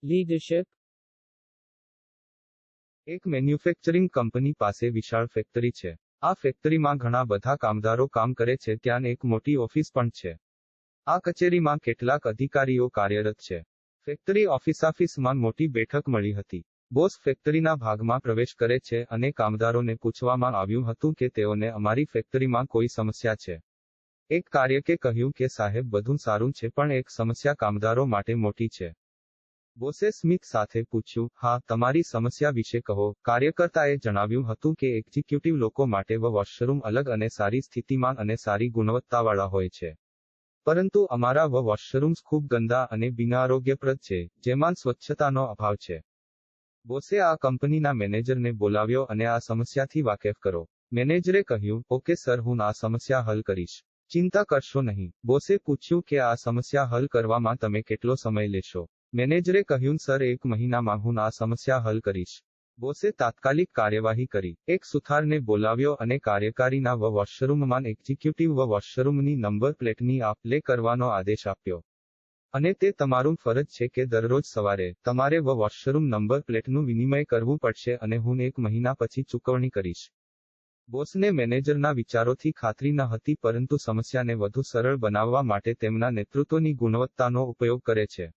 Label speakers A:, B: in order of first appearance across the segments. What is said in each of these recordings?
A: leadership,
B: એક manufacturing company પાસે વિશાળ ફેક્ટરી છે. આ ફેક્ટરીમાં ઘણા બધા કામદારો કામ કરે છે. ત્યાં એક મોટી ઓફિસ પણ છે. આ કચેરીમાં કેટલાક અધિકારીઓ કાર્યરત છે. ફેક્ટરી ઓફિસમાં મોટી બેઠક મળી હતી. બોસ ફેક્ટરીના ભાગમાં પ્રવેશ કરે છે અને કામદારોને પૂછવામાં આવ્યું હતું કે તેઓને અમારી ફેક્ટરીમાં કોઈ સમસ્યા છે. એક કાર્યકે કહ્યું કે સાહેબ બધું સારું છે પણ એક સમસ્યા કામદારો માટે મોટી છે. બોસે સ્મિથ સાથે પૂછ્યું, હા, તમારી સમસ્યા વિશે કહો. કાર્યકર્તાએ જણાવ્યું હતું કે એક્ઝિક્યુટિવ લોકો માટે વોશરૂમ અલગ અને સારી સ્થિતિમાં અને સારી ગુણવત્તાવાળા હોય છે. પરંતુ અમારા વોશરૂમ્સ ખૂબ ગંદા અને બિનઆરોગ્યપ્રદ છે, જેમાં સ્વચ્છતાનો અભાવ છે. બોસે આ કંપનીના મેનેજરને બોલાવ્યો અને આ સમસ્યાથી વાકેફ કરો. મેનેજરે કહ્યું, ઓકે સર, હું આ સમસ્યા હલ કરીશ. ચિંતા કરશો નહીં. બોસે પૂછ્યું કે આ સમસ્યા હલ કરવામાં તમે કેટલો સમય લેશો. મેનેજરે કહ્યું, સર, 1 મહિનામાં હું આ સમસ્યા હલ કરીશ. બોસે તાત્કાલિક કાર્યવાહી કરી. એક સુથારને બોલાવ્યો અને કાર્યકારીના વોશરૂમમાં એક્ઝિક્યુટિવ વોશરૂમની નંબર પ્લેટની આપ-લે કરવાનો આદેશ આપ્યો. અને તે તમારું ફરજ છે કે દરરોજ સવારે તમારે વોશરૂમ નંબર પ્લેટનું વિનિમય કરવું પડશે અને હું 1 મહિના પછી ચૂકવણી કરીશ. બોસને મેનેજરના વિચારોથી ખાતરી ન હતી, પરંતુ સમસ્યાને વધુ સરળ બનાવવા માટે તેમના નેતૃત્વની ગુણવત્તાનો ઉપયોગ કરે છે.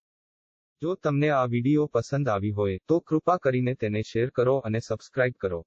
B: જો તમને આ વિડિયો પસંદ આવી હોય તો કૃપા કરીને તેને શેર કરો અને સબસ્ક્રાઇબ કરો.